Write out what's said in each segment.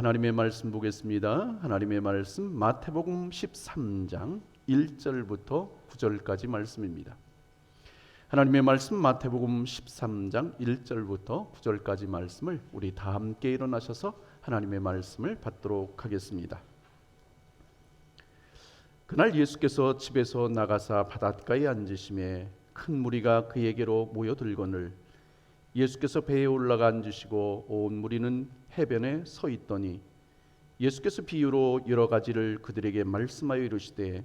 하나님의 말씀 보겠습니다. 하나님의 말씀 마태복음 13장 1절부터 9절까지 말씀입니다. 하나님의 말씀 마태복음 13장 1절부터 9절까지 말씀을 우리 다 함께 일어나셔서 하나님의 말씀을 받도록 하겠습니다. 그날 예수께서 집에서 나가사 바닷가에 앉으심에 큰 무리가 그에게로 모여들거늘 예수께서 배에 올라가 앉으시고 온 무리는 해변에 서 있더니 예수께서 비유로 여러 가지를 그들에게 말씀하여 이르시되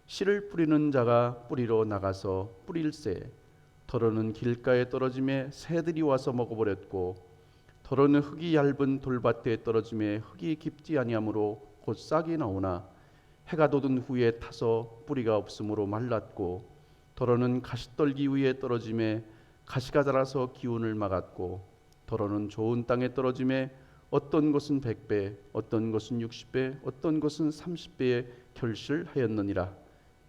씨를 뿌리는 자가 뿌리러 나가서 뿌릴새 더러는 길가에 떨어짐에 새들이 와서 먹어버렸고 더러는 흙이 얇은 돌밭에 떨어짐에 흙이 깊지 아니하므로 곧 싹이 나오나 해가 돋은 후에 타서 뿌리가 없으므로 말랐고 더러는 가시떨기 위에 떨어짐에 가시가 자라서 기운을 막았고 더러는 좋은 땅에 떨어짐에 어떤 것은 100배 어떤 것은 60배 어떤 것은 30배의 결실하였느니라.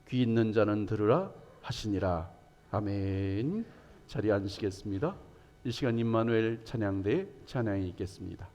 귀 있는 자는 들으라 하시니라. 아멘. 자리에 앉으시겠습니다. 이 시간 임마누엘 찬양대에 찬양이 있겠습니다.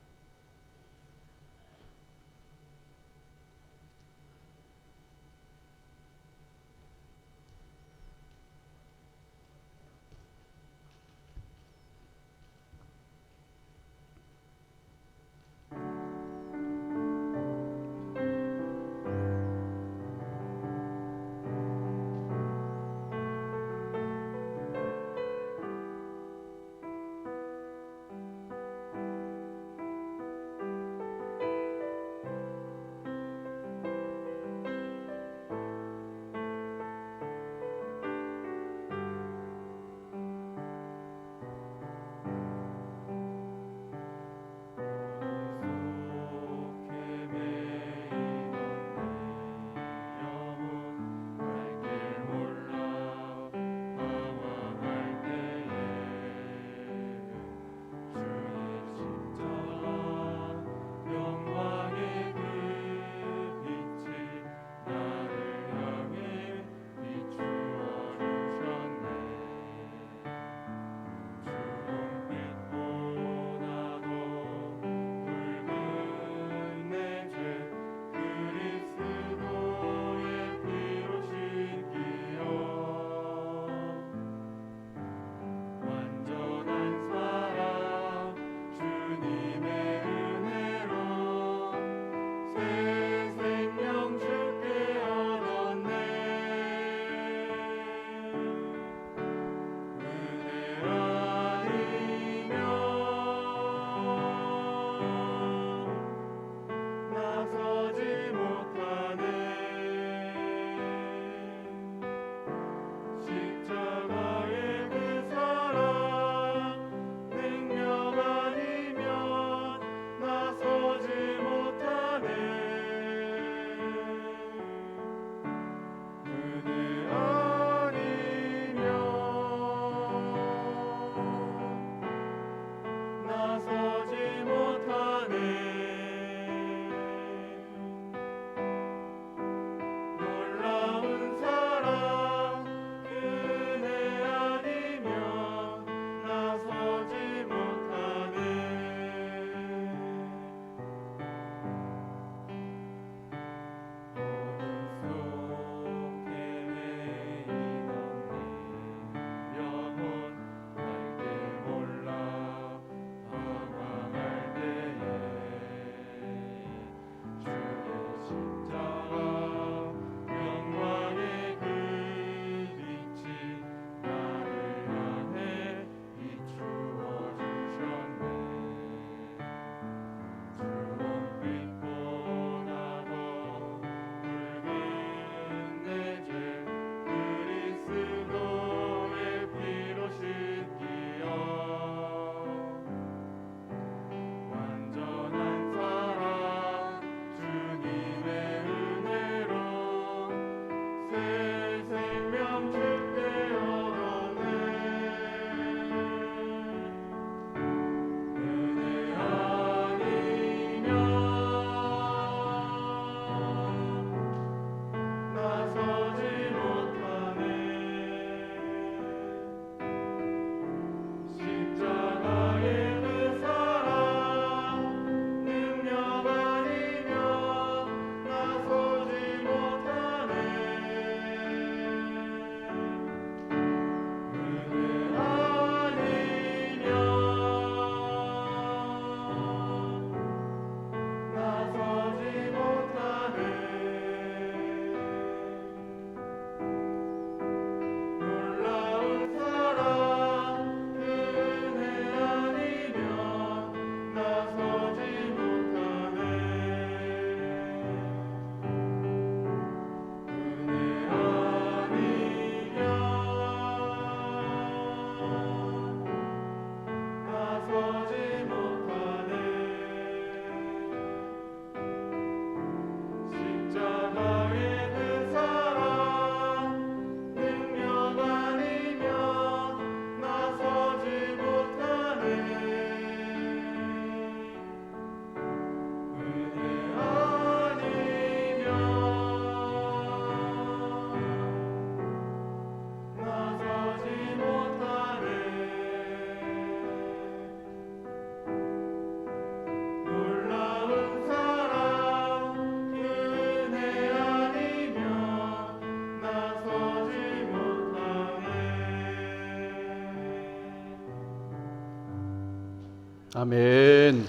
아멘.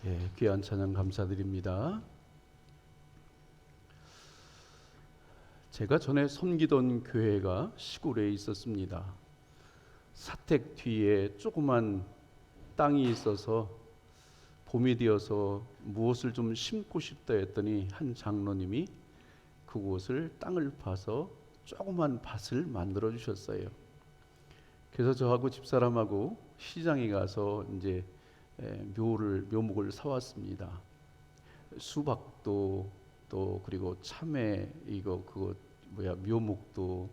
예, 귀한 찬양 감사드립니다. 제가 전에 섬기던 교회가 시골에 있었습니다. 사택 뒤에 조그만 땅이 있어서 봄이 되어서 무엇을 좀 심고 싶다 했더니 한 장로님이 그곳을 땅을 파서 조그만 밭을 만들어 주셨어요. 그래서 저하고 집사람하고 시장에 가서 이제 묘목을 사왔습니다. 수박도 또 그리고 참외 그거 묘목도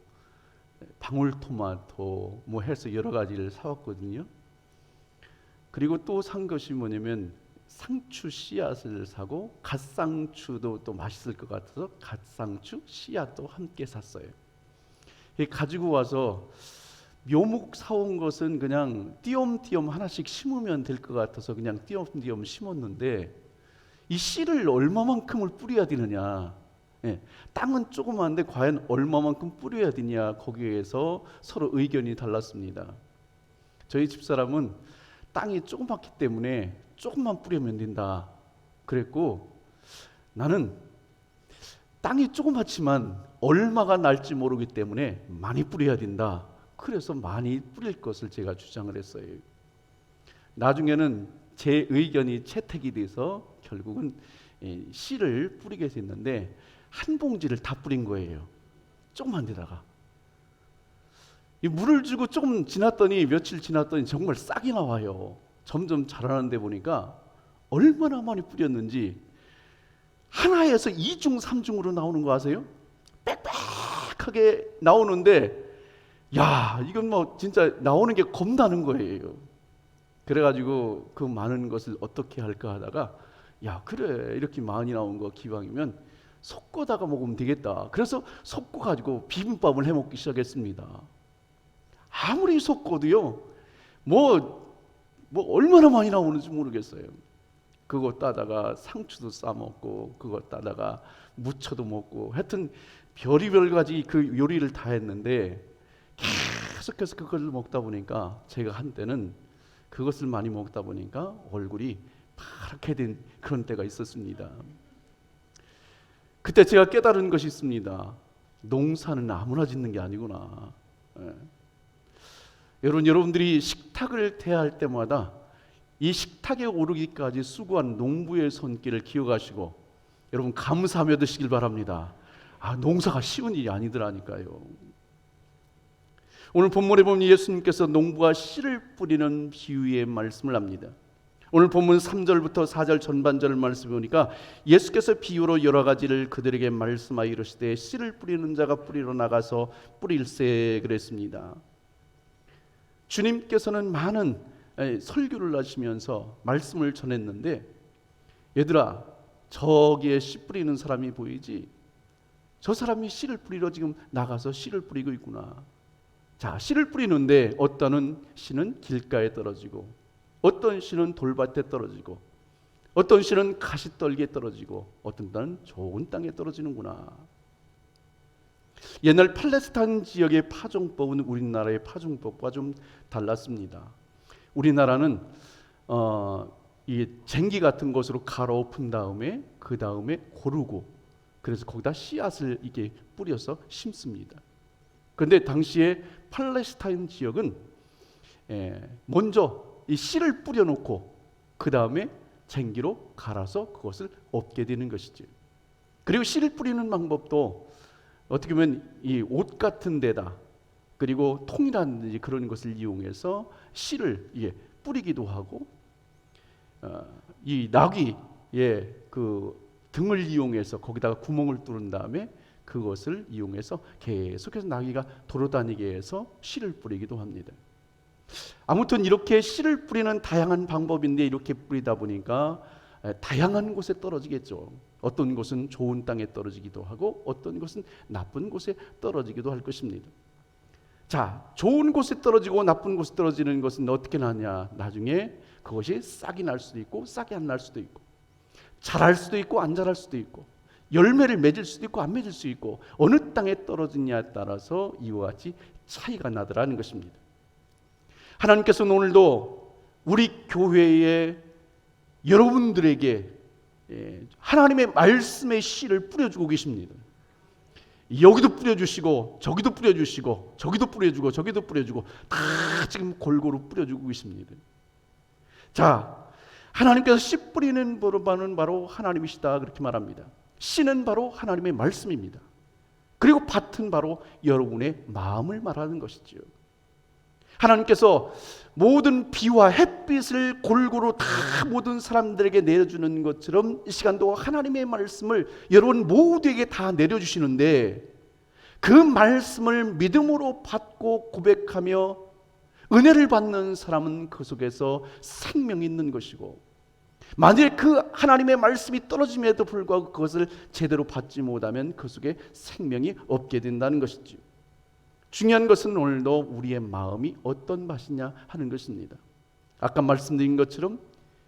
방울토마토 뭐 해서 여러 가지를 사왔거든요. 그리고 또 산 것이 뭐냐면 상추 씨앗을 사고 갓상추도 또 맛있을 것 같아서 갓상추 씨앗도 함께 샀어요. 가지고 와서 묘목 사온 것은 그냥 띄엄띄엄 하나씩 심으면 될 것 같아서 그냥 띄엄띄엄 심었는데 이 씨를 얼마만큼을 뿌려야 되느냐, 땅은 조그만데 과연 얼마만큼 뿌려야 되냐, 거기에서 서로 의견이 달랐습니다. 저희 집사람은 땅이 조그맣기 때문에 조금만 뿌리면 된다 그랬고, 나는 땅이 조그맣지만 얼마가 날지 모르기 때문에 많이 뿌려야 된다, 그래서 많이 뿌릴 것을 제가 주장을 했어요. 나중에는 제 의견이 채택이 돼서 결국은 씨를 뿌리게 됐는데 한 봉지를 다 뿌린 거예요. 조그만 데다가 물을 주고 조금 지났더니 며칠 지났더니 정말 싹이 나와요. 점점 자라는데 보니까 얼마나 많이 뿌렸는지 하나에서 2중 3중으로 나오는 거 아세요? 빽빽하게 나오는데 야, 이건 뭐 진짜 나오는 게 겁나는 거예요. 그래가지고 그 많은 것을 어떻게 할까 하다가 야, 그래, 이렇게 많이 나온 거 기왕이면 섞어다가 먹으면 되겠다. 그래서 섞어가지고 비빔밥을 해먹기 시작했습니다. 아무리 섞어도요, 뭐 얼마나 많이 나오는지 모르겠어요. 그거 따다가 상추도 싸먹고 그거 따다가 무쳐도 먹고 하여튼 별의별 가지 그 요리를 다 했는데 계속해서 그걸 먹다 보니까 제가 한때는 그것을 많이 먹다 보니까 얼굴이 파랗게 된 그런 때가 있었습니다. 그때 제가 깨달은 것이 있습니다. 농사는 아무나 짓는 게 아니구나. 여러분들이 식탁을 대할 때마다 이 식탁에 오르기까지 수고한 농부의 손길을 기억하시고 여러분 감사하며 드시길 바랍니다. 농사가 쉬운 일이 아니더라니까요. 오늘 본문에 보면 예수님께서 농부와 씨를 뿌리는 비유의 말씀을 합니다. 오늘 본문 3절부터 4절 전반절을 말씀해 보니까 예수께서 비유로 여러 가지를 그들에게 말씀하여 이르시되 씨를 뿌리는 자가 뿌리러 나가서 뿌릴세 그랬습니다. 주님께서는 많은 설교를 하시면서 말씀을 전했는데 얘들아, 저기에 씨 뿌리는 사람이 보이지? 저 사람이 씨를 뿌리러 지금 나가서 씨를 뿌리고 있구나. 자, 씨를 뿌리는데 어떤 씨는 길가에 떨어지고 어떤 씨는 돌밭에 떨어지고 어떤 씨는 가시떨기에 떨어지고 어떤 때는 좋은 땅에 떨어지는구나. 옛날 팔레스타인 지역의 파종법은 우리나라의 파종법과 좀 달랐습니다. 우리나라는 이 쟁기 같은 것으로 갈아엎은 다음에 그 다음에 고르고 그래서 거기다 씨앗을 이게 뿌려서 심습니다. 그런데 당시에 팔레스타인 지역은 먼저 이 씨를 뿌려놓고 그 다음에 쟁기로 갈아서 그것을 엎게 되는 것이죠. 그리고 씨를 뿌리는 방법도 어떻게 보면 이 옷 같은 데다 그리고 통이라든지 그런 것을 이용해서 씨를 뿌리기도 하고 이 나귀의 그 등을 이용해서 거기다가 구멍을 뚫은 다음에 그것을 이용해서 계속해서 나귀가 돌아다니게 해서 씨를 뿌리기도 합니다. 아무튼 이렇게 씨를 뿌리는 다양한 방법인데 이렇게 뿌리다 보니까 다양한 곳에 떨어지겠죠. 어떤 곳은 좋은 땅에 떨어지기도 하고 어떤 곳은 나쁜 곳에 떨어지기도 할 것입니다. 자, 좋은 곳에 떨어지고 나쁜 곳에 떨어지는 것은 어떻게 나냐? 나중에 그것이 싹이 날 수도 있고 싹이 안 날 수도 있고 자랄 수도 있고 안 자랄 수도 있고 열매를 맺을 수도 있고 안 맺을 수도 있고 어느 땅에 떨어지냐에 따라서 이와 같이 차이가 나더라는 것입니다. 하나님께서는 오늘도 우리 교회의 여러분들에게 하나님의 말씀의 씨를 뿌려주고 계십니다. 여기도 뿌려주시고 저기도 뿌려주시고 저기도 뿌려주고 저기도 뿌려주고 다 지금 골고루 뿌려주고 계십니다. 자, 하나님께서 씨 뿌리는 바는 바로 하나님이시다 그렇게 말합니다. 씨는 바로 하나님의 말씀입니다. 그리고 밭은 바로 여러분의 마음을 말하는 것이죠. 하나님께서 모든 비와 햇빛을 골고루 다 모든 사람들에게 내려주는 것처럼 이 시간도 하나님의 말씀을 여러분 모두에게 다 내려주시는데, 그 말씀을 믿음으로 받고 고백하며 은혜를 받는 사람은 그 속에서 생명이 있는 것이고, 만일 그 하나님의 말씀이 떨어짐에도 불구하고 그것을 제대로 받지 못하면 그 속에 생명이 없게 된다는 것이죠. 중요한 것은 오늘도 우리의 마음이 어떤 맛이냐 하는 것입니다. 아까 말씀드린 것처럼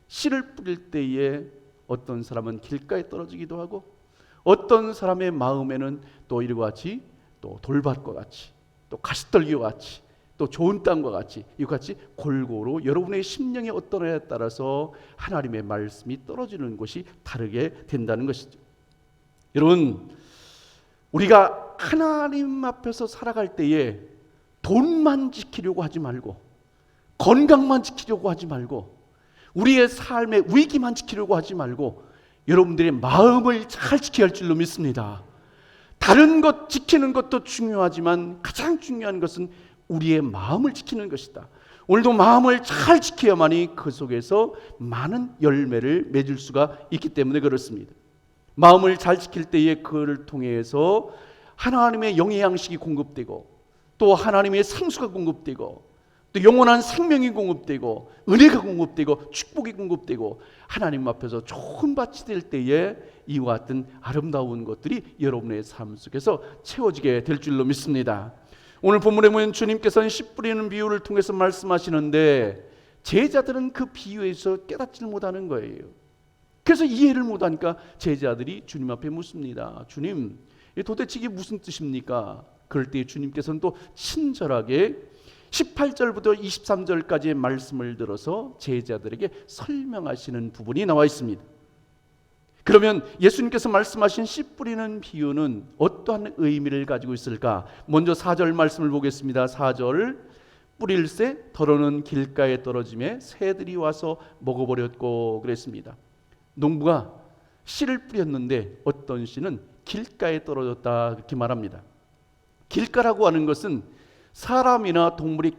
씨를 뿌릴 때에 어떤 사람은 길가에 떨어지기도 하고, 어떤 사람의 마음에는 또 이와 같이 또 돌밭과 같이 또 가시떨기와 같이 또 좋은 땅과 같이 이와 같이 골고루 여러분의 심령이 어떠냐에 따라서 하나님의 말씀이 떨어지는 곳이 다르게 된다는 것이죠. 여러분, 우리가 하나님 앞에서 살아갈 때에 돈만 지키려고 하지 말고, 건강만 지키려고 하지 말고, 우리의 삶의 위기만 지키려고 하지 말고 여러분들의 마음을 잘 지켜야 할 줄로 믿습니다. 다른 것 지키는 것도 중요하지만 가장 중요한 것은 우리의 마음을 지키는 것이다. 오늘도 마음을 잘 지켜야만이 그 속에서 많은 열매를 맺을 수가 있기 때문에 그렇습니다. 마음을 잘 지킬 때에 그를 통해서 하나님의 영의 양식이 공급되고, 또 하나님의 생수가 공급되고, 또 영원한 생명이 공급되고, 은혜가 공급되고, 축복이 공급되고, 하나님 앞에서 좋은 밭이 될 때에 이와 같은 아름다운 것들이 여러분의 삶 속에서 채워지게 될 줄로 믿습니다. 오늘 본문에 보면 주님께서는 씨 뿌리는 비유를 통해서 말씀하시는데, 제자들은 그 비유에서 깨닫지를 못하는 거예요. 그래서 이해를 못하니까 제자들이 주님 앞에 묻습니다. 주님, 도대체 이게 무슨 뜻입니까? 그럴 때 주님께서는 또 친절하게 18절부터 23절까지의 말씀을 들어서 제자들에게 설명하시는 부분이 나와 있습니다. 그러면 예수님께서 말씀하신 씨 뿌리는 비유는 어떠한 의미를 가지고 있을까? 먼저 4절 말씀을 보겠습니다. 4절, 뿌릴새 더러는 길가에 떨어지매 새들이 와서 먹어버렸고 그랬습니다. 농부가 씨를 뿌렸는데 어떤 씨는 길가에 떨어졌다 그렇게 말합니다. 길가라고 하는 것은 사람이나 동물이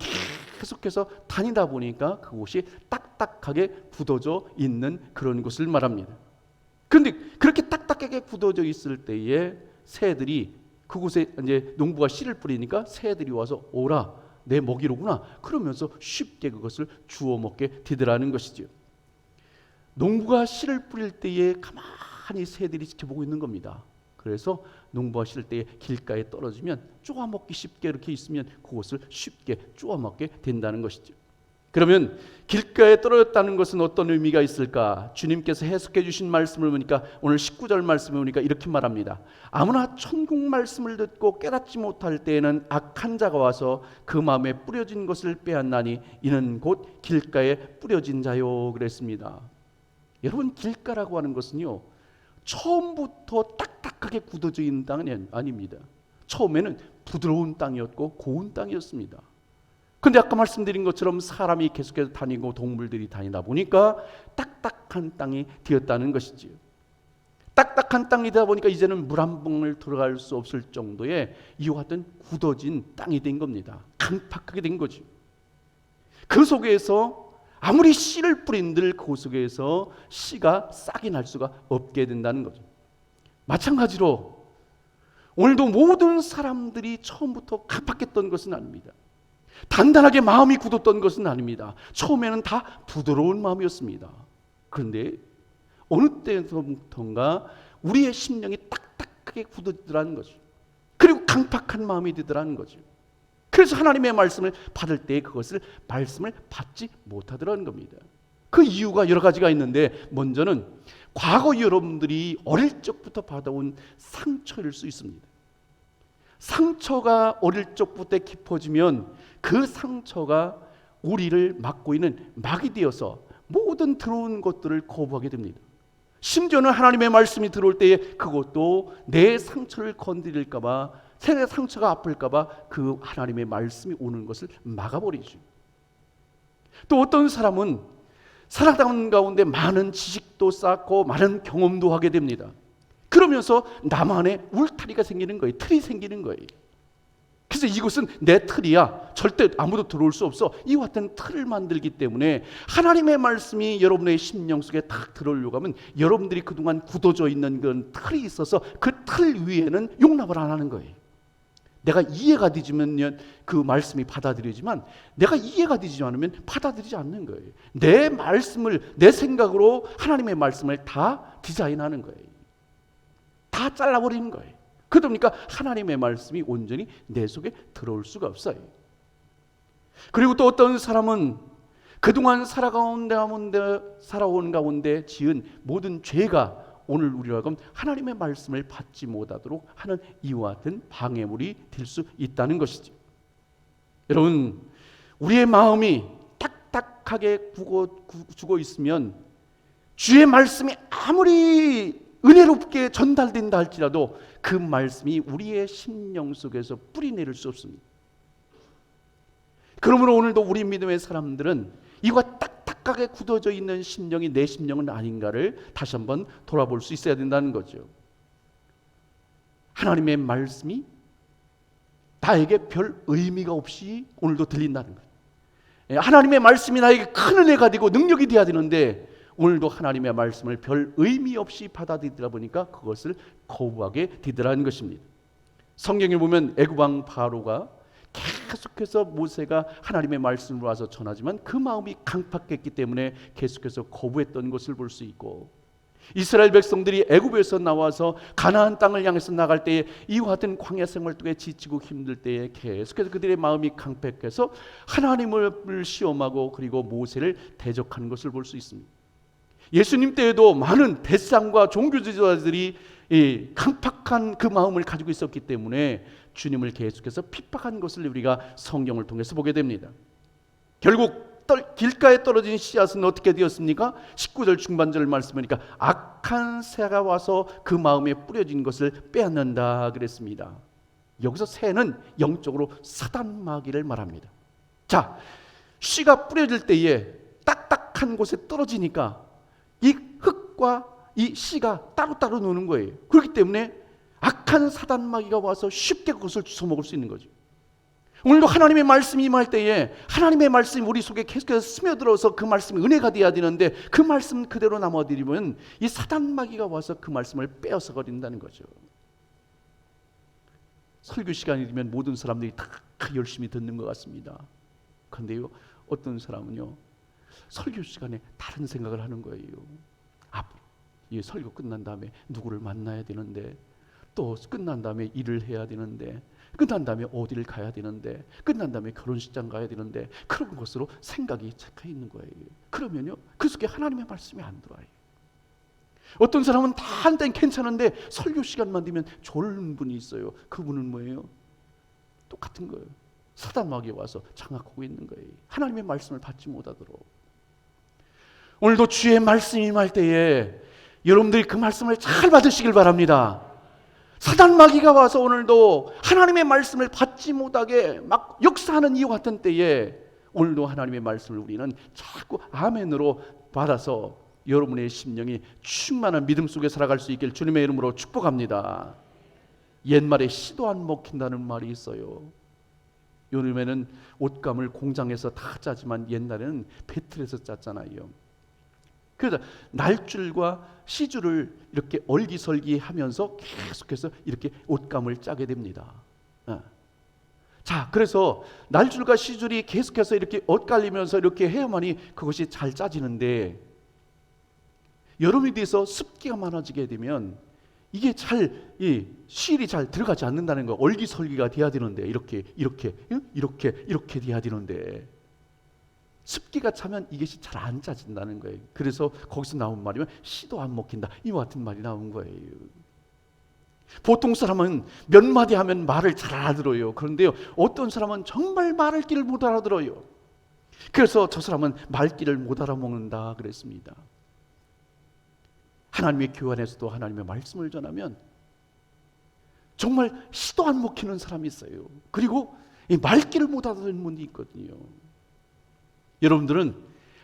계속해서 다니다 보니까 그곳이 딱딱하게 굳어져 있는 그런 곳을 말합니다. 그런데 그렇게 딱딱하게 굳어져 있을 때에 새들이 그곳에 이제 농부가 씨를 뿌리니까 새들이 와서 오라 내 먹이로구나 그러면서 쉽게 그것을 주워 먹게 되더라는 것이죠. 농부가 씨를 뿌릴 때에 가만히 새들이 지켜보고 있는 겁니다. 그래서 농부가 실 때에 길가에 떨어지면 쪼아먹기 쉽게 이렇게 있으면 그것을 쉽게 쪼아먹게 된다는 것이죠. 그러면 길가에 떨어졌다는 것은 어떤 의미가 있을까? 주님께서 해석해 주신 말씀을 보니까 오늘 19절 말씀을 보니까 이렇게 말합니다. 아무나 천국 말씀을 듣고 깨닫지 못할 때에는 악한 자가 와서 그 마음에 뿌려진 것을 빼앗나니 이는 곧 길가에 뿌려진 자요 그랬습니다. 여러분, 길가라고 하는 것은요, 처음부터 딱딱하게 굳어져 있는 땅은 아닙니다. 처음에는 부드러운 땅이었고 고운 땅이었습니다. 그런데 아까 말씀드린 것처럼 사람이 계속해서 다니고 동물들이 다니다 보니까 딱딱한 땅이 되었다는 것이지요. 딱딱한 땅이다 보니까 이제는 물 한 방울 들어갈 수 없을 정도의 이와 같은 굳어진 땅이 된 겁니다. 강팍하게 된 거죠. 그 속에서 아무리 씨를 뿌린들 그 속에서 씨가 싹이 날 수가 없게 된다는 거죠. 마찬가지로 오늘도 모든 사람들이 처음부터 강팍했던 것은 아닙니다. 단단하게 마음이 굳었던 것은 아닙니다. 처음에는 다 부드러운 마음이었습니다. 그런데 어느 때부터인가 우리의 심령이 딱딱하게 굳어지더라는 거죠. 그리고 강팍한 마음이 되더라는 거죠. 그래서 하나님의 말씀을 받을 때 그것을 말씀을 받지 못하더라는 겁니다. 그 이유가 여러 가지가 있는데, 먼저는 과거 여러분들이 어릴 적부터 받아온 상처일 수 있습니다. 상처가 어릴 적부터 깊어지면 그 상처가 우리를 막고 있는 막이 되어서 모든 들어온 것들을 거부하게 됩니다. 심지어는 하나님의 말씀이 들어올 때에 그것도 내 상처를 건드릴까 봐, 내 상처가 아플까 봐 그 하나님의 말씀이 오는 것을 막아버리죠. 또 어떤 사람은 살아가는 가운데 많은 지식도 쌓고 많은 경험도 하게 됩니다. 그러면서 나만의 울타리가 생기는 거예요. 틀이 생기는 거예요. 그래서 이곳은 내 틀이야. 절대 아무도 들어올 수 없어. 이와 같은 틀을 만들기 때문에 하나님의 말씀이 여러분의 심령 속에 딱 들어오려고 하면 여러분들이 그동안 굳어져 있는 그런 틀이 있어서 그 틀 위에는 용납을 안 하는 거예요. 내가 이해가 되지면 그 말씀이 받아들여지만 내가 이해가 되지 않으면 받아들이지 않는 거예요. 내 말씀을 내 생각으로 하나님의 말씀을 다 디자인하는 거예요. 다 잘라버리는 거예요. 그러다 보니까 하나님의 말씀이 온전히 내 속에 들어올 수가 없어요. 그리고 또 어떤 사람은 그동안 살아온 가운데 지은 모든 죄가 오늘 우리라고 하나님의 말씀을 받지 못하도록 하는 이와 같은 방해물이 될 수 있다는 것이죠. 여러분, 우리의 마음이 딱딱하게 죽어 있으면 주의 말씀이 아무리 은혜롭게 전달된다 할지라도 그 말씀이 우리의 심령 속에서 뿌리내릴 수 없습니다. 그러므로 오늘도 우리 믿음의 사람들은 이와 딱딱하게 굳어져 있는 심령이 내 심령은 아닌가를 다시 한번 돌아볼 수 있어야 된다는 거죠. 하나님의 말씀이 나에게 별 의미가 없이 오늘도 들린다는 거예요. 하나님의 말씀이 나에게 큰 은혜가 되고 능력이 되어야 되는데 오늘도 하나님의 말씀을 별 의미 없이 받아들이다 보니까 그것을 거부하게 되더라는 것입니다. 성경에 보면 애굽 왕 바로가 계속해서 모세가 하나님의 말씀으로 와서 전하지만 그 마음이 강팍했기 때문에 계속해서 거부했던 것을 볼 수 있고, 이스라엘 백성들이 애굽에서 나와서 가나안 땅을 향해서 나갈 때에 이와 같은 광야 생활 속에 지치고 힘들 때에 계속해서 그들의 마음이 강팍해서 하나님을 시험하고 그리고 모세를 대적하는 것을 볼 수 있습니다. 예수님 때에도 많은 대상과 종교 지도자들이 강팍한 그 마음을 가지고 있었기 때문에 주님을 계속해서 핍박한 것을 우리가 성경을 통해서 보게 됩니다. 결국 길가에 떨어진 씨앗은 어떻게 되었습니까? 19절 중반절 말씀이니까 악한 새가 와서 그 마음에 뿌려진 것을 빼앗는다 그랬습니다. 여기서 새는 영적으로 사단 마귀를 말합니다. 자, 씨가 뿌려질 때에 딱딱한 곳에 떨어지니까 이 흙과 이 씨가 따로따로 노는 거예요. 그렇기 때문에 악한 사단 마귀가 와서 쉽게 그것을 주워 먹을 수 있는 거죠. 오늘도 하나님의 말씀이 임할 때에 하나님의 말씀이 우리 속에 계속해서 스며들어서 그 말씀이 은혜가 되어야 되는데 그 말씀 그대로 남아드리면 이 사단 마귀가 와서 그 말씀을 빼앗아 버린다는 거죠. 설교 시간이 되면 모든 사람들이 다 열심히 듣는 것 같습니다. 그런데요, 어떤 사람은요 설교 시간에 다른 생각을 하는 거예요. 이 설교 끝난 다음에 누구를 만나야 되는데, 또 끝난 다음에 일을 해야 되는데, 끝난 다음에 어디를 가야 되는데, 끝난 다음에 결혼식장 가야 되는데, 그런 것으로 생각이 착해 있는 거예요. 그러면요 그 속에 하나님의 말씀이 안 들어와요. 어떤 사람은 다 한땐 괜찮은데 설교 시간만 되면 졸는 분이 있어요. 그분은 뭐예요? 똑같은 거예요. 사단 마귀가 와서 장악하고 있는 거예요. 하나님의 말씀을 받지 못하도록. 오늘도 주의 말씀이 임할 때에 여러분들이 그 말씀을 잘 받으시길 바랍니다. 사단 마귀가 와서 오늘도 하나님의 말씀을 받지 못하게 막 역사하는 이와 같은 때에 오늘도 하나님의 말씀을 우리는 자꾸 아멘으로 받아서 여러분의 심령이 충만한 믿음 속에 살아갈 수 있길 주님의 이름으로 축복합니다. 옛말에 씨도 안 먹힌다는 말이 있어요. 요즘에는 옷감을 공장에서 다 짜지만 옛날에는 배틀에서 짰잖아요. 그래서 날줄과 시줄을 이렇게 얼기설기하면서 계속해서 이렇게 옷감을 짜게 됩니다. 자, 그래서 날줄과 시줄이 계속해서 이렇게 엇갈리면서 이렇게 해야만이 그것이 잘 짜지는데, 여름이 돼서 습기가 많아지게 되면 이게 실이 잘 들어가지 않는다는 거. 얼기설기가 돼야 되는데 이렇게 돼야 되는데 습기가 차면 이것이 잘 안 짜진다는 거예요. 그래서 거기서 나온 말이면 씨도 안 먹힌다, 이와 같은 말이 나온 거예요. 보통 사람은 몇 마디 하면 말을 잘 알아들어요. 그런데요 어떤 사람은 정말 말을 못 알아들어요. 그래서 저 사람은 말귀를 못 알아먹는다 그랬습니다. 하나님의 교회 안에서도 하나님의 말씀을 전하면 정말 시도 안 먹히는 사람이 있어요. 그리고 이 말귀를 못 알아듣는 분이 있거든요. 여러분들은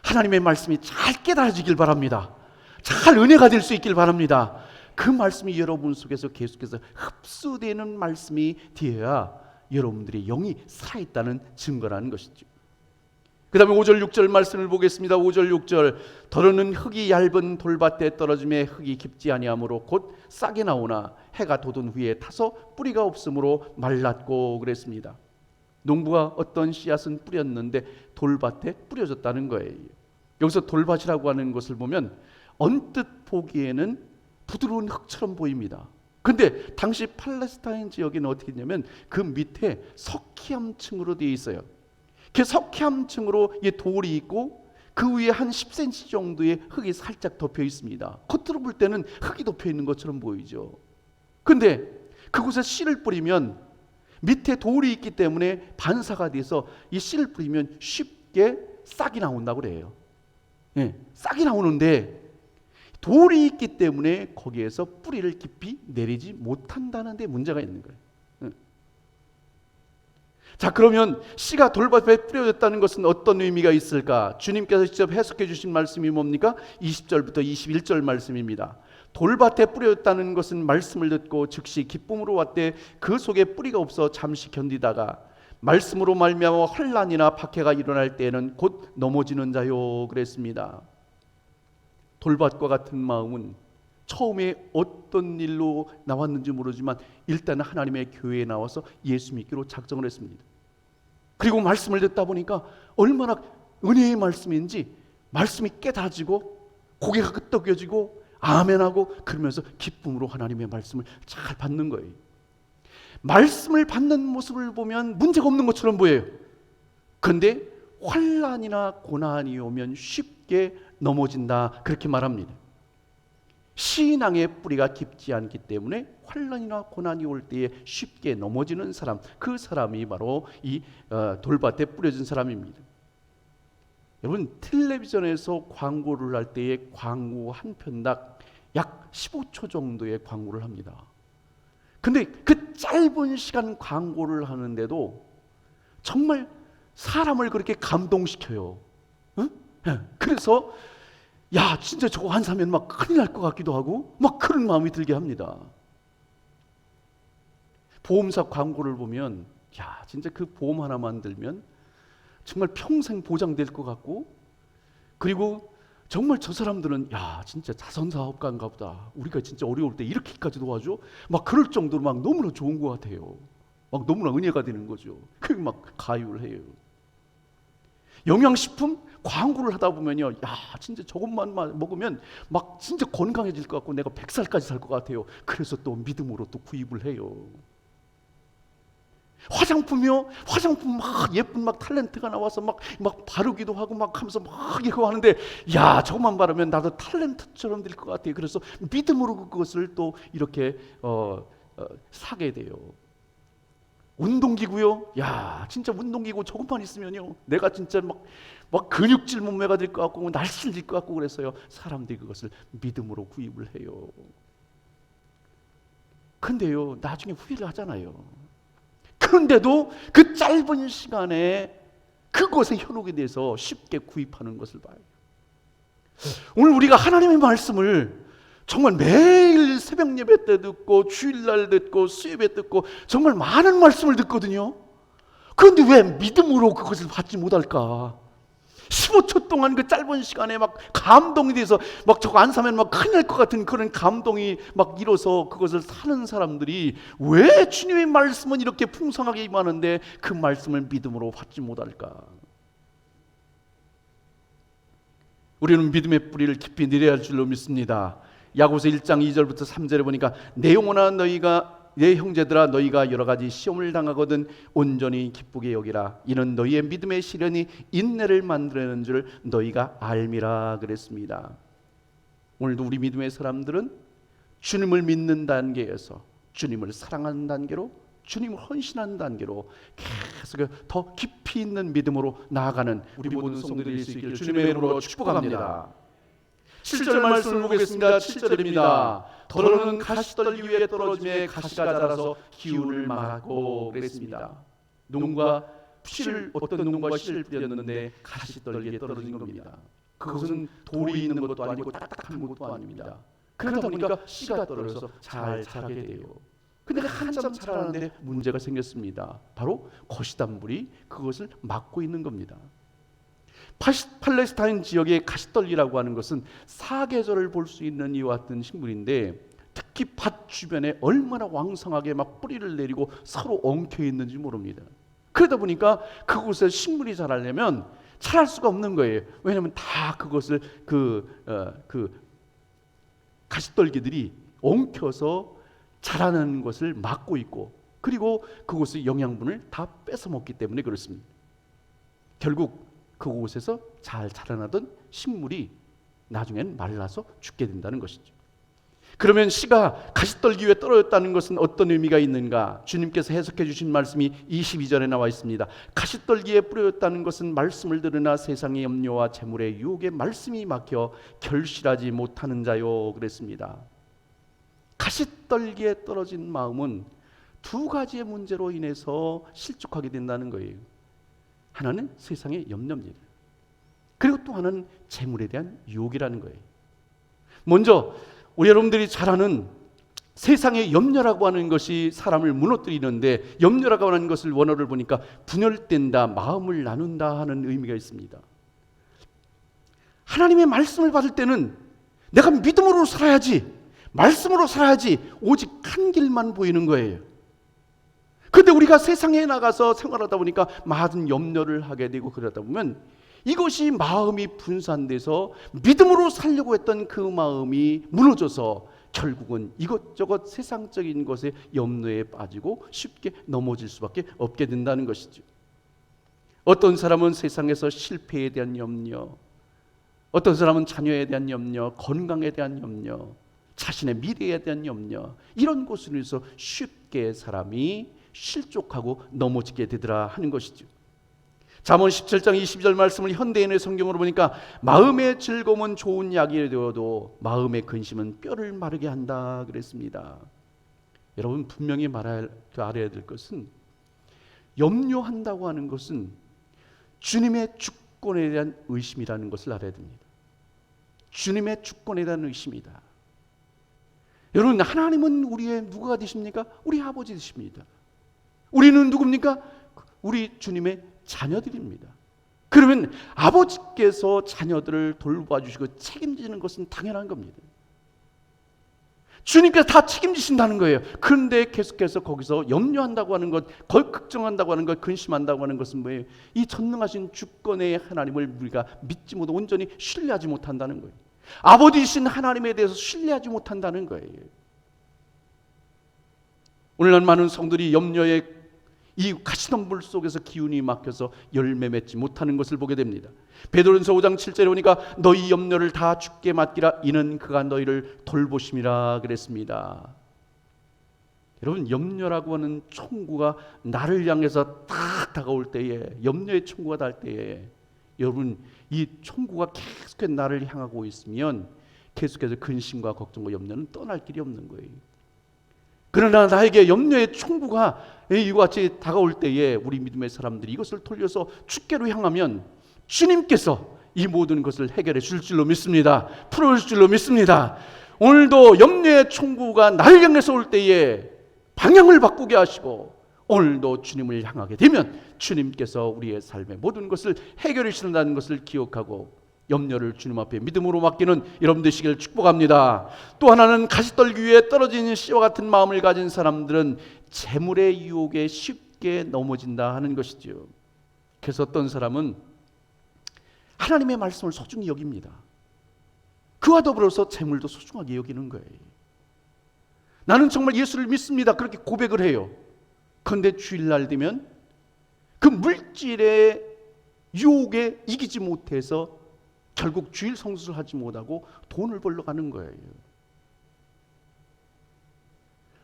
하나님의 말씀이 잘 깨달아지길 바랍니다. 잘 은혜가 될 수 있길 바랍니다. 그 말씀이 여러분 속에서 계속해서 흡수되는 말씀이 되어야 여러분들의 영이 살아있다는 증거라는 것이죠. 그 다음에 5절 6절 말씀을 보겠습니다. 5절 6절 더러는 흙이 얇은 돌밭에 떨어짐에 흙이 깊지 아니하므로 곧 싹이 나오나 해가 돋은 후에 타서 뿌리가 없으므로 말랐고 그랬습니다. 농부가 어떤 씨앗은 뿌렸는데 돌밭에 뿌려졌다는 거예요. 여기서 돌밭이라고 하는 것을 보면 언뜻 보기에는 부드러운 흙처럼 보입니다. 근데 당시 팔레스타인 지역에는 어떻게 했냐면 그 밑에 석회암층으로 되어 있어요. 그 석회암층으로 돌이 있고 그 위에 한 10cm 정도의 흙이 살짝 덮여 있습니다. 겉으로 볼 때는 흙이 덮여 있는 것처럼 보이죠. 근데 그곳에 씨를 뿌리면 밑에 돌이 있기 때문에 반사가 돼서 이 씨를 뿌리면 쉽게 싹이 나온다고 그래요. 싹이 나오는데 돌이 있기 때문에 거기에서 뿌리를 깊이 내리지 못한다는 데 문제가 있는 거예요. 자, 그러면 씨가 돌밭에 뿌려졌다는 것은 어떤 의미가 있을까? 주님께서 직접 해석해 주신 말씀이 뭡니까? 20절부터 21절 말씀입니다. 돌밭에 뿌려졌다는 것은 말씀을 듣고 즉시 기쁨으로 왔되 그 속에 뿌리가 없어 잠시 견디다가 말씀으로 말미암아 환난이나 박해가 일어날 때에는 곧 넘어지는 자요 그랬습니다. 돌밭과 같은 마음은 처음에 어떤 일로 나왔는지 모르지만 일단 하나님의 교회에 나와서 예수 믿기로 작정을 했습니다. 그리고 말씀을 듣다 보니까 얼마나 은혜의 말씀인지 말씀이 깨달아지고 고개가 끄덕여지고 아멘하고 그러면서 기쁨으로 하나님의 말씀을 잘 받는 거예요. 말씀을 받는 모습을 보면 문제가 없는 것처럼 보여요. 그런데 환난이나 고난이 오면 쉽게 넘어진다 그렇게 말합니다. 신앙의 뿌리가 깊지 않기 때문에 환난이나 고난이 올 때에 쉽게 넘어지는 사람, 그 사람이 바로 이 돌밭에 뿌려진 사람입니다. 여러분, 텔레비전에서 광고를 할 때에 광고 한 편당 약 15초 정도의 광고를 합니다. 근데 그 짧은 시간 광고를 하는데도 정말 사람을 그렇게 감동시켜요. 응? 그래서 야, 진짜 저거 안 사면 막 큰일 날 것 같기도 하고 막 그런 마음이 들게 합니다. 보험사 광고를 보면 야, 진짜 그 보험 하나만 들면 정말 평생 보장될 것 같고, 그리고 정말 저 사람들은 야, 진짜 자선사업가인가 보다. 우리가 진짜 어려울 때 이렇게까지 도와줘? 막 그럴 정도로 막 너무나 좋은 것 같아요. 막 너무나 은혜가 되는 거죠. 그게 막 가입을 해요. 영양식품 광고를 하다 보면요, 야, 진짜 저것만 먹으면 막 진짜 건강해질 것 같고 내가 100살까지 살 것 같아요. 그래서 또 믿음으로 또 구입을 해요. 화장품이요, 화장품 막 예쁜 막 탤런트가 나와서 막 바르기도 하고 막 하면서 막 이거 하는데 야, 저것만 바르면 나도 탤런트처럼 될 것 같아요. 그래서 믿음으로 그것을 또 이렇게 사게 돼요. 운동기구요, 야, 진짜 운동기구 저것만 있으면요 내가 진짜 막 근육질 몸매가 될 것 같고 날씬해질 것 같고 그래서요 사람들이 그것을 믿음으로 구입을 해요. 근데요 나중에 후회를 하잖아요. 그런데도 그 짧은 시간에 그것에 현혹이 돼서 쉽게 구입하는 것을 봐요. 오늘 우리가 하나님의 말씀을 정말 매일 새벽 예배 때 듣고 주일날 듣고 수요일에 듣고 정말 많은 말씀을 듣거든요. 그런데 왜 믿음으로 그것을 받지 못할까? 15초 동안 그 짧은 시간에 막 감동이 돼서 막 저거 안 사면 막 큰일 날 것 같은 그런 감동이 막 일어서 그것을 사는 사람들이 왜 주님의 말씀은 이렇게 풍성하게 임하는데 그 말씀을 믿음으로 받지 못할까? 우리는 믿음의 뿌리를 깊이 내려야 할 줄로 믿습니다. 야고보서 1장 2절부터 3절에 보니까 내 영혼아 내 형제들아 너희가 여러 가지 시험을 당하거든 온전히 기쁘게 여기라. 이는 너희의 믿음의 시련이 인내를 만들어내는 줄 너희가 알미라 그랬습니다. 오늘도 우리 믿음의 사람들은 주님을 믿는 단계에서 주님을 사랑하는 단계로 주님을 헌신하는 단계로 계속 더 깊이 깊이 있는 믿음으로 나아가는 우리 모든 성도들이 될 수 있기를 주님의 이름으로 축복합니다. 7절 말씀을 보겠습니다. 7절입니다. 더러는 가시떨기 위에 떨어짐에 가시가 자라서 기운을 막고 그랬습니다. 농부가 어떤 농부가 씨를 뿌렸는데 가시떨기에 떨어진 겁니다. 그것은 돌이 있는 것도 아니고 딱딱한 것도 아닙니다. 그러다 보니까 씨가 떨어져서 잘 자라게 돼요. 근데 한참 자라는데 문제가 생겼습니다. 바로 거시단물이 그것을 막고 있는 겁니다. 팔레스타인 지역의 가시떨기라고 하는 것은 사계절을 볼 수 있는 이와 같은 식물인데 특히 밭 주변에 얼마나 왕성하게 막 뿌리를 내리고 서로 엉켜 있는지 모릅니다. 그러다 보니까 그곳에 식물이 자라려면 자랄 수가 없는 거예요. 왜냐하면 다 그것을 가시떨기들이 엉켜서 자라는 것을 막고 있고 그리고 그곳의 영양분을 다 뺏어 먹기 때문에 그렇습니다. 결국 그곳에서 잘 자라나던 식물이 나중엔 말라서 죽게 된다는 것이죠. 그러면 씨가 가시떨기 위에 떨어졌다는 것은 어떤 의미가 있는가? 주님께서 해석해 주신 말씀이 22절에 나와 있습니다. 가시떨기에 뿌려졌다는 것은 말씀을 들으나 세상의 염려와 재물의 유혹에 말씀이 막혀 결실하지 못하는 자요 그랬습니다. 가시떨기에 떨어진 마음은 두 가지의 문제로 인해서 실족하게 된다는 거예요. 하나는 세상의 염려입니다. 그리고 또 하나는 재물에 대한 유혹이라는 거예요. 먼저 우리 여러분들이 잘 아는 세상의 염려라고 하는 것이 사람을 무너뜨리는데 염려라고 하는 것을 원어를 보니까 분열된다, 마음을 나눈다 하는 의미가 있습니다. 하나님의 말씀을 받을 때는 내가 믿음으로 살아야지, 말씀으로 살아야지 오직 한 길만 보이는 거예요. 그런데 우리가 세상에 나가서 생활하다 보니까 많은 염려를 하게 되고 그러다 보면 이것이 마음이 분산돼서 믿음으로 살려고 했던 그 마음이 무너져서 결국은 이것저것 세상적인 것에 염려에 빠지고 쉽게 넘어질 수밖에 없게 된다는 것이죠. 어떤 사람은 세상에서 실패에 대한 염려, 어떤 사람은 자녀에 대한 염려, 건강에 대한 염려, 자신의 미래에 대한 염려, 이런 것으로 해서 쉽게 사람이 실족하고 넘어지게 되더라 하는 것이죠. 잠언 17장 22절 말씀을 현대인의 성경으로 보니까 마음의 즐거움은 좋은 약이 되어도 마음의 근심은 뼈를 마르게 한다 그랬습니다. 여러분 분명히 알아야 될 것은 염려한다고 하는 것은 주님의 주권에 대한 의심이라는 것을 알아야 됩니다. 주님의 주권에 대한 의심이다. 여러분 하나님은 우리의 누구가 되십니까? 우리 아버지 되십니다. 우리는 누굽니까? 우리 주님의 자녀들입니다. 그러면 아버지께서 자녀들을 돌봐주시고 책임지는 것은 당연한 겁니다. 주님께서 다 책임지신다는 거예요. 그런데 계속해서 거기서 염려한다고 하는 것, 걱정한다고 하는 것, 근심한다고 하는 것은 뭐예요? 이 전능하신 주권의 하나님을 우리가 믿지 못하고 온전히 신뢰하지 못한다는 거예요. 아버지이신 하나님에 대해서 신뢰하지 못한다는 거예요. 오늘날 많은 성들이 염려에 이 가시덤불 속에서 기운이 막혀서 열매 맺지 못하는 것을 보게 됩니다. 베드로전서 5장 7절에 보니까 너희 염려를 다 주께 맡기라 이는 그가 너희를 돌보심이라 그랬습니다. 여러분 염려라고 하는 총구가 나를 향해서 딱 다가올 때에, 염려의 총구가 닿을 때에 여러분 이 총구가 계속해서 나를 향하고 있으면 계속해서 근심과 걱정과 염려는 떠날 길이 없는 거예요. 그러나 나에게 염려의 총구가 이와 같이 다가올 때에 우리 믿음의 사람들이 이것을 돌려서 주께로 향하면 주님께서 이 모든 것을 해결해 줄 줄로 믿습니다. 풀어줄 줄로 믿습니다. 오늘도 염려의 총구가 나를 향해서 올 때에 방향을 바꾸게 하시고 오늘도 주님을 향하게 되면 주님께서 우리의 삶의 모든 것을 해결해 주신다는 것을 기억하고 염려를 주님 앞에 믿음으로 맡기는 여러분 되시길 축복합니다. 또 하나는 가시떨기 위에 떨어지는 씨와 같은 마음을 가진 사람들은 재물의 유혹에 쉽게 넘어진다 하는 것이죠. 그래서 어떤 사람은 하나님의 말씀을 소중히 여깁니다. 그와 더불어서 재물도 소중하게 여기는 거예요. 나는 정말 예수를 믿습니다. 그렇게 고백을 해요. 그런데 주일날 되면 그 물질의 유혹에 이기지 못해서 결국 주일 성수를 하지 못하고 돈을 벌러 가는 거예요.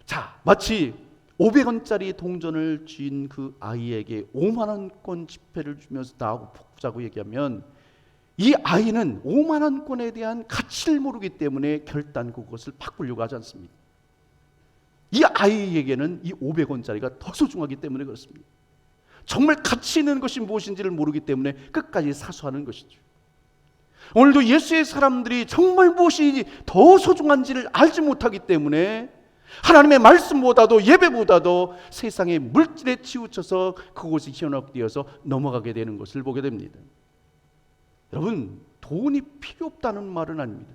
자, 마치 500원짜리 동전을 쥔 그 아이에게 5만 원권 지폐를 주면서 나하고 보자고 얘기하면 이 아이는 5만 원권에 대한 가치를 모르기 때문에 결단코 그것을 바꾸려고 하지 않습니다. 이 아이에게는 이 500원짜리가 더 소중하기 때문에 그렇습니다. 정말 가치 있는 것이 무엇인지를 모르기 때문에 끝까지 사수하는 것이죠. 오늘도 예수의 사람들이 정말 무엇이 더 소중한지를 알지 못하기 때문에 하나님의 말씀보다도 예배보다도 세상의 물질에 치우쳐서 그곳이 현혹되어서 넘어가게 되는 것을 보게 됩니다. 여러분, 돈이 필요 없다는 말은 아닙니다.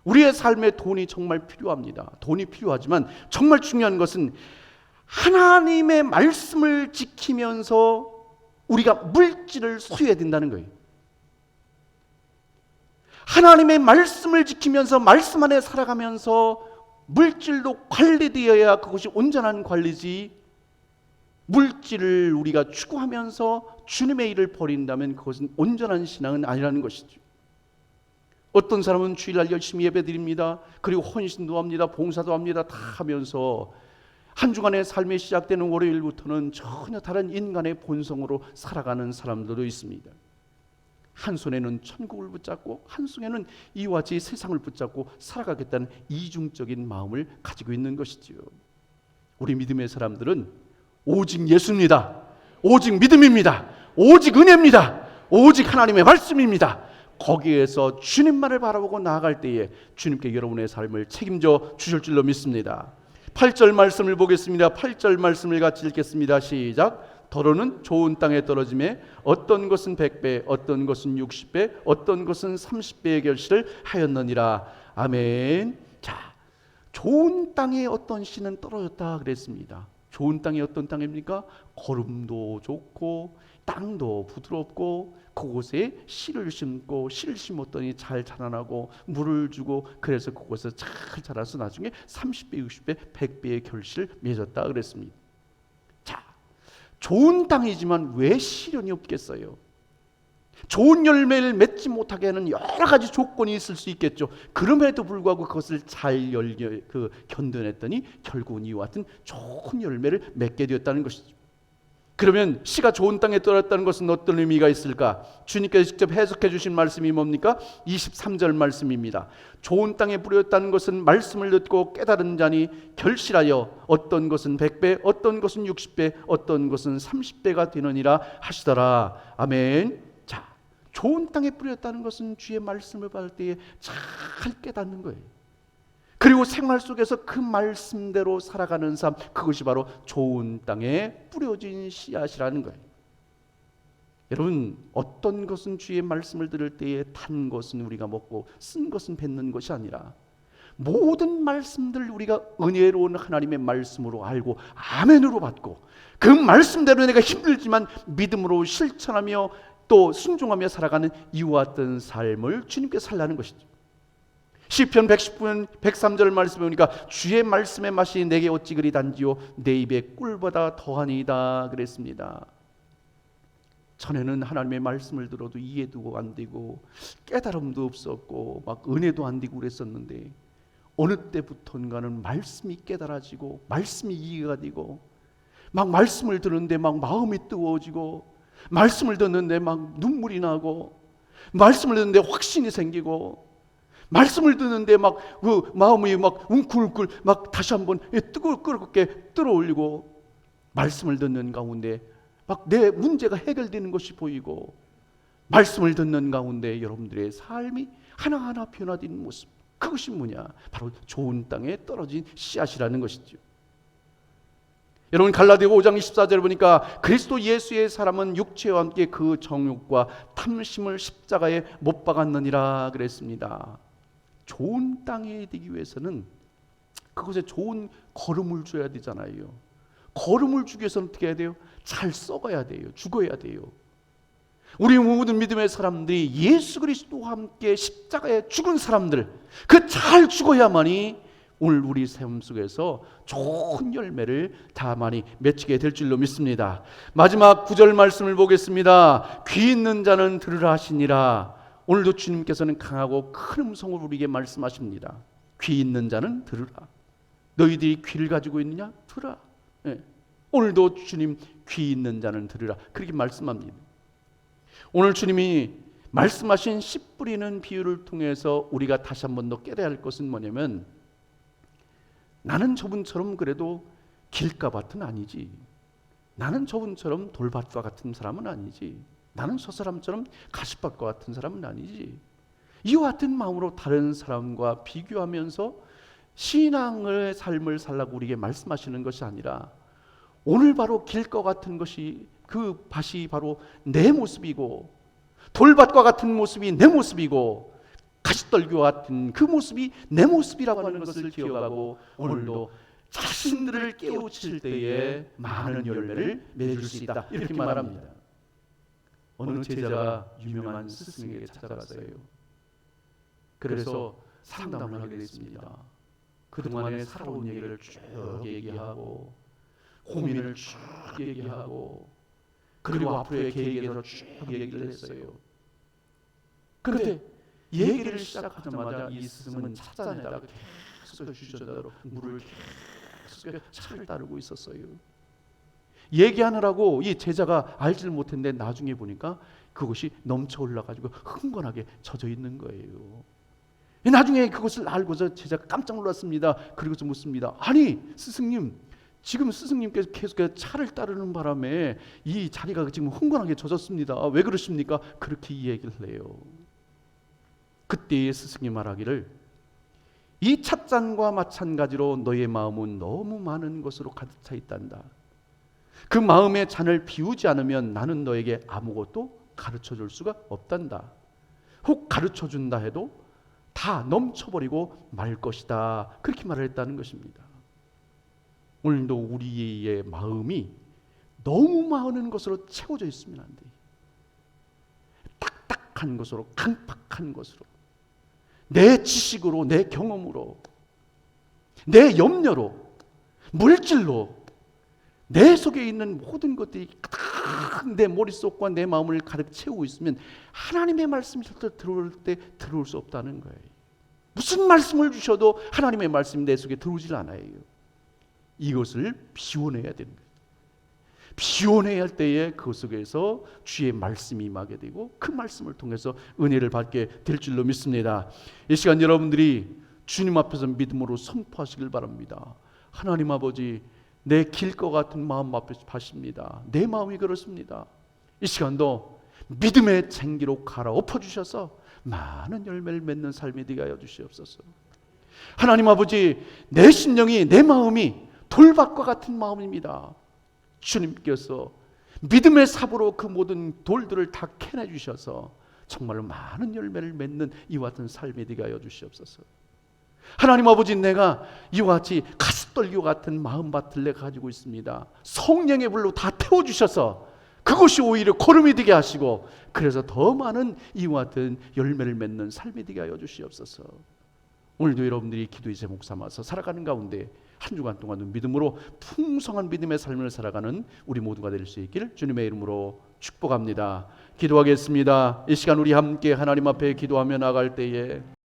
우리의 삶에 돈이 정말 필요합니다. 돈이 필요하지만 정말 중요한 것은 하나님의 말씀을 지키면서 우리가 물질을 소유해야 된다는 거예요. 하나님의 말씀을 지키면서 말씀 안에 살아가면서 물질도 관리되어야 그것이 온전한 관리지, 물질을 우리가 추구하면서 주님의 일을 버린다면 그것은 온전한 신앙은 아니라는 것이죠. 어떤 사람은 주일날 열심히 예배드립니다. 그리고 헌신도 합니다. 봉사도 합니다. 다 하면서 한 주간의 삶이 시작되는 월요일부터는 전혀 다른 인간의 본성으로 살아가는 사람들도 있습니다. 한 손에는 천국을 붙잡고 한 손에는 이와 같이 세상을 붙잡고 살아가겠다는 이중적인 마음을 가지고 있는 것이지요. 우리 믿음의 사람들은 오직 예수입니다. 오직 믿음입니다. 오직 은혜입니다. 오직 하나님의 말씀입니다. 거기에서 주님만을 바라보고 나아갈 때에 주님께 여러분의 삶을 책임져 주실 줄로 믿습니다. 8절 말씀을 보겠습니다. 8절 말씀을 같이 읽겠습니다. 시작. 더러는 좋은 땅에 떨어짐에 어떤 것은 100배, 어떤 것은 60배, 어떤 것은 30배의 결실을 하였느니라. 아멘. 자, 좋은 땅에 어떤 씨는 떨어졌다 그랬습니다. 좋은 땅이 어떤 땅입니까? 거름도 좋고 땅도 부드럽고 그곳에 씨를 심고 씨를 심었더니 잘 자라나고 물을 주고 그래서 그곳에서 잘 자라서 나중에 30배, 60배, 100배의 결실을 맺었다 그랬습니다. 자, 좋은 땅이지만 왜 시련이 없겠어요? 좋은 열매를 맺지 못하게 하는 여러 가지 조건이 있을 수 있겠죠. 그럼에도 불구하고 그것을 잘 견뎌냈더니 결국은 이와 같은 좋은 열매를 맺게 되었다는 것이죠. 그러면 씨가 좋은 땅에 떨어졌다는 것은 어떤 의미가 있을까? 주님께서 직접 해석해 주신 말씀이 뭡니까? 23절 말씀입니다. 좋은 땅에 뿌렸다는 것은 말씀을 듣고 깨달은 자니 결실하여 어떤 것은 100배, 어떤 것은 60배, 어떤 것은 30배가 되느니라 하시더라. 아멘. 자, 좋은 땅에 뿌렸다는 것은 주의 말씀을 받을 때에 잘 깨닫는 거예요. 그리고 생활 속에서 그 말씀대로 살아가는 삶, 그것이 바로 좋은 땅에 뿌려진 씨앗이라는 거예요. 여러분, 어떤 것은 주의 말씀을 들을 때에 탄 것은 우리가 먹고 쓴 것은 뱉는 것이 아니라 모든 말씀들 우리가 은혜로운 하나님의 말씀으로 알고 아멘으로 받고 그 말씀대로 내가 힘들지만 믿음으로 실천하며 또 순종하며 살아가는 이와 같은 삶을 주님께 살라는 것이죠. 시편 110편 103절 말씀에 보니까 주의 말씀의 맛이 내게 어찌 그리 단지요 내 입에 꿀보다 더하니이다 그랬습니다. 전에는 하나님의 말씀을 들어도 이해도 안 되고 깨달음도 없었고 막 은혜도 안 되고 그랬었는데 어느 때부턴가는 말씀이 깨달아지고 말씀이 이해가 되고 막 말씀을 듣는데 막 마음이 뜨거워지고 말씀을 듣는데 막 눈물이 나고 말씀을 듣는데 확신이 생기고 말씀을 듣는데 막 그 마음이 막 웅클웅클 막 다시 한번 뜨겁게 끌어올리고 말씀을 듣는 가운데 막 내 문제가 해결되는 것이 보이고 말씀을 듣는 가운데 여러분들의 삶이 하나하나 변화된 모습, 그것이 뭐냐? 바로 좋은 땅에 떨어진 씨앗이라는 것이죠. 여러분, 갈라디아 5장 24절을 보니까 그리스도 예수의 사람은 육체와 함께 그 정욕과 탐심을 십자가에 못 박았느니라 그랬습니다. 좋은 땅에 되기 위해서는 그것에 좋은 거름을 줘야 되잖아요. 거름을 주기 위해서는 어떻게 해야 돼요? 잘 썩어야 돼요. 죽어야 돼요. 우리 모든 믿음의 사람들이 예수 그리스도와 함께 십자가에 죽은 사람들, 그 잘 죽어야만이 오늘 우리 삶 속에서 좋은 열매를 다 많이 맺히게 될 줄로 믿습니다. 마지막 9절 말씀을 보겠습니다. 귀 있는 자는 들으라 하시니라. 오늘도 주님께서는 강하고 큰 음성으로 우리에게 말씀하십니다. 귀 있는 자는 들으라. 너희들이 귀를 가지고 있느냐? 들으라. 예. 오늘도 주님 귀 있는 자는 들으라. 그렇게 말씀합니다. 오늘 주님이 말씀하신 씨 뿌리는 비유를 통해서 우리가 다시 한 번 더 깨달아야 할 것은 뭐냐면, 나는 저분처럼 그래도 길가밭은 아니지. 나는 저분처럼 돌밭과 같은 사람은 아니지. 나는 저 사람처럼 가시밭과 같은 사람은 아니지. 이와 같은 마음으로 다른 사람과 비교하면서 신앙의 삶을 살라고 우리에게 말씀하시는 것이 아니라, 오늘 바로 길과 같은 것이, 그 밭이 바로 내 모습이고, 돌밭과 같은 모습이 내 모습이고, 가시떨기와 같은 그 모습이 내 모습이라고 하는 것을 기억하고, 오늘도 자신들을 깨우칠 때에 많은 열매를 맺을 수 있다, 이렇게 말합니다. 어느 제자가 유명한 스승에게 찾아갔어요. 그래서 상담을 하게 됐습니다. 그동안에 살아온 얘기를 쭉 얘기하고, 고민을 쭉 얘기하고, 그리고 앞으로의 계획에 대해서 쭉 얘기를 했어요. 그런데 얘기를 시작하자마자 이 스승은 찻잔에다가 계속 주전자로 물을 계속 차를 따르고 있었어요. 얘기하느라고 이 제자가 알지를 못했는데 나중에 보니까 그것이 넘쳐 올라가지고 흥건하게 젖어 있는 거예요. 나중에 그것을 알고서 제자가 깜짝 놀랐습니다. 그리고서 묻습니다. 아니 스승님, 지금 스승님께서 계속 차를 따르는 바람에 이 자리가 지금 흥건하게 젖었습니다. 왜 그러십니까? 그렇게 이야기를 해요. 그때의 스승이 말하기를, 이 찻잔과 마찬가지로 너의 마음은 너무 많은 것으로 가득 차 있단다. 그 마음의 잔을 비우지 않으면 나는 너에게 아무것도 가르쳐 줄 수가 없단다. 혹 가르쳐 준다 해도 다 넘쳐버리고 말 것이다. 그렇게 말을 했다는 것입니다. 오늘도 우리의 마음이 너무 많은 것으로 채워져 있으면 안 돼. 딱딱한 것으로, 강팍한 것으로, 내 지식으로, 내 경험으로, 내 염려로, 물질로, 내 속에 있는 모든 것들이 내 머릿속과 내 마음을 가득 채우고 있으면 하나님의 말씀이 들어올 때 들어올 수 없다는 거예요. 무슨 말씀을 주셔도 하나님의 말씀이 내 속에 들어오질 않아요. 이것을 비워내야 되는 거예요. 비워내야 할 때에 그 속에서 주의 말씀이 임하게 되고, 그 말씀을 통해서 은혜를 받게 될 줄로 믿습니다. 이 시간 여러분들이 주님 앞에서 믿음으로 선포하시길 바랍니다. 하나님 아버지, 내 길과 같은 마음 앞에 파십니다. 내 마음이 그렇습니다. 이 시간도 믿음의 쟁기로 갈아엎어 주셔서 많은 열매를 맺는 삶이 되게 하여 주시옵소서. 하나님 아버지, 내 심령이, 내 마음이 돌밭과 같은 마음입니다. 주님께서 믿음의 삽으로 그 모든 돌들을 다 캐내 주셔서 정말로 많은 열매를 맺는 이와 같은 삶이 되게 하여 주시옵소서. 하나님 아버지, 내가 이와 같이 가시떨기와 같은 마음밭을 내가 가지고 있습니다. 성령의 불로 다 태워주셔서 그것이 오히려 거름이 되게 하시고, 그래서 더 많은 이와 같은 열매를 맺는 삶이 되게 하여 주시옵소서. 오늘도 여러분들이 기도의 제목 삼아서 살아가는 가운데 한 주간 동안 믿음으로 풍성한 믿음의 삶을 살아가는 우리 모두가 될 수 있기를 주님의 이름으로 축복합니다. 기도하겠습니다. 이 시간 우리 함께 하나님 앞에 기도하며 나갈 때에